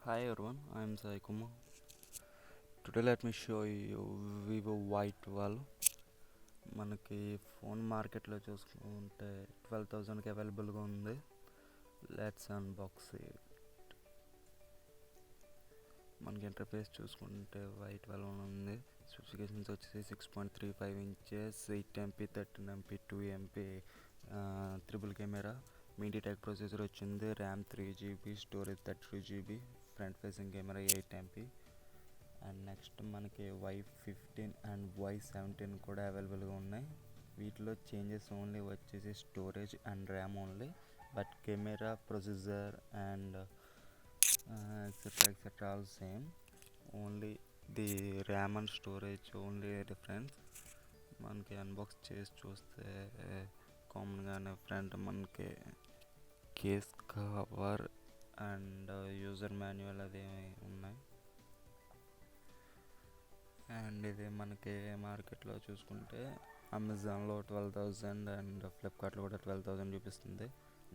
Hi everyone, I am Sai Kumar. Today let me show you Vivo Y12. మనకి phone మార్కెట్లో చూసుకుంటే 12,000కి అవైలబుల్గా ఉంది. Let's unbox it. మనకి ఇంటర్ఫేస్ చూసుకుంటే Y12 ఉంది. స్పెసిఫికేషన్స్ వచ్చేసి 6.35 inches, 8 MP, 13 MP, 2 MP triple camera, MediaTek processor వచ్చింది, RAM 3 GB, storage 32 GB, front facing camera 8 MP. And next మనకి Y15 అండ్ Y17 కూడా అవైలబుల్గా ఉన్నాయి. వీటిలో చేంజెస్ ఓన్లీ వచ్చేసి storage and RAM only, but camera, processor and etcetera all same. Only the RAM and storage only difference. మనకి unbox చేసి చూస్తే కామన్గానే front మనకి case cover and user manual అది ఉన్నాయి. అండ్ ఇది మనకి మార్కెట్లో చూసుకుంటే అమెజాన్లో 12,000 అండ్ ఫ్లిప్కార్ట్లో కూడా 12,000 చూపిస్తుంది.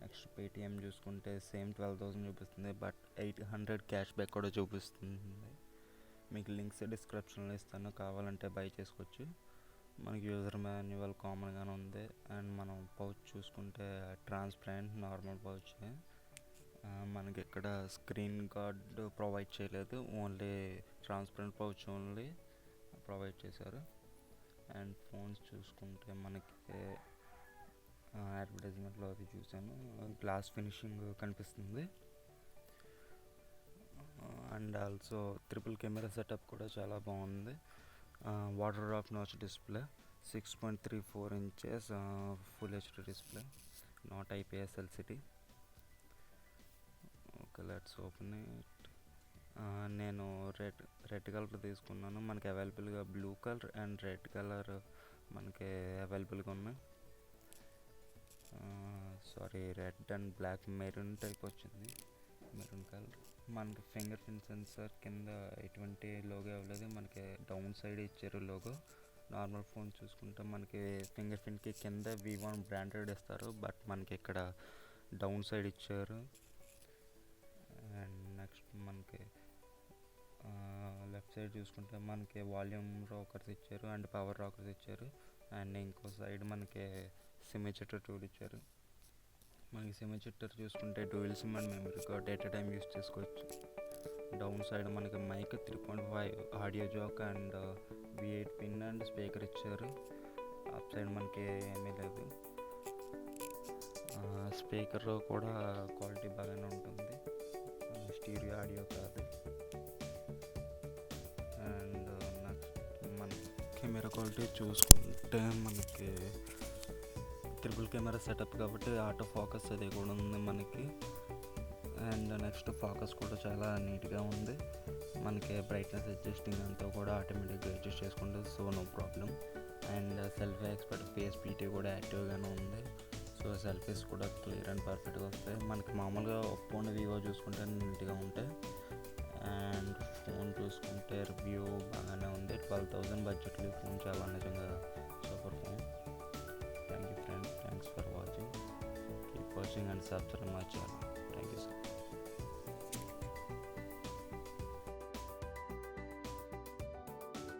నెక్స్ట్ పేటిఎం చూసుకుంటే సేమ్ 12,000 చూపిస్తుంది, బట్ 800 క్యాష్ బ్యాక్ కూడా చూపిస్తుంది. మీకు లింక్స్ డిస్క్రిప్షన్లో ఇస్తాను, కావాలంటే బై చేసుకోవచ్చు. మనకి యూజర్ మాన్యువల్ కామన్గానే ఉంది. అండ్ మనం పౌచ్ చూసుకుంటే ట్రాన్స్పరెంట్ నార్మల్ పౌచ్. మనకి ఇక్కడ స్క్రీన్ గార్డ్ ప్రొవైడ్ చేయలేదు, only transparent pouch only provide చేశారు. అండ్ ఫోన్స్ చూసుకుంటే మనకి అడ్వర్టైజ్మెంట్లో అది చూసాను, గ్లాస్ ఫినిషింగ్ కనిపిస్తుంది. And also triple camera setup కూడా చాలా బాగుంది. Water drop notch display, 6.34 inches full HD display, not IPS LCD. Okay, let's open it. నేను రెడ్ కలర్ తీసుకున్నాను. మనకి అవైలబుల్గా blue colour and red colour మనకి అవైలబుల్గా ఉన్నాయి. Red and black maroon type వచ్చింది, మెరూన్ కలర్. మనకి ఫింగర్ ప్రింట్ సెన్సార్ కింద ఎటువంటి లోగో అవ్వలేదు, మనకి డౌన్ సైడ్ ఇచ్చారు లోగో. నార్మల్ ఫోన్ చూసుకుంటే మనకి ఫింగర్ ప్రింట్కి కింద V1 బ్రాండెడ్ ఇస్తారు, బట్ మనకి ఇక్కడ డౌన్ సైడ్ ఇచ్చారు. అండ్ నెక్స్ట్ మనకి లెఫ్ట్ సైడ్ చూసుకుంటే మనకి వాల్యూమ్ రాకర్స్ ఇచ్చారు అండ్ పవర్ రాకర్స్ ఇచ్చారు. అండ్ ఇంకో సైడ్ మనకి సిమ్ ఎజెక్టర్ టూల్ ఇచ్చారు. మనకి సిమ్ ఎజెక్టర్ చూసుకుంటే dual SIM and memory card at time use చేసుకోవచ్చు. డౌన్ సైడ్ మనకి mic 3.5 audio jack and V8 pin and speaker ఇచ్చారు. అప్ సైడ్ మనకి ఏమీ లేదు. స్పీకర్ కూడా క్వాలిటీ బాగానే ఉంటుంది, స్టీరియో ఆడియో కాదు. అండ్ నెక్స్ట్ మన కెమెరా క్వాలిటీ చూసుకుంటే మనకి ట్రిపుల్ కెమెరా సెటప్ కాబట్టి ఆటో ఫోకస్ అది కూడా ఉంది మనకి. అండ్ నెక్స్ట్ ఫోకస్ కూడా చాలా నీట్గా ఉంది. మనకి బ్రైట్నెస్ అడ్జస్టింగ్ అంతా కూడా ఆటోమేటిక్గా అడ్జస్ట్ చేసుకుంటుంది, so no problem. And selfie expert face PT కూడా యాక్టివ్గానే ఉంది, సో సెల్ఫీస్ కూడా క్లియర్ అండ్ పర్ఫెక్ట్గా వస్తాయి. మనకి మామూలుగా ఒప్పో వివో చూసుకుంటే నీట్గా ఉంటాయి. అండ్ ఫోన్ చూసుకుంటే రివ్యూ బాగానే ఉంది. 12,000 బడ్జెట్లో ఫోన్ చాలా నిజంగా super phone. Thank you friends, thanks for watching. Keep watching and subscribe my channel.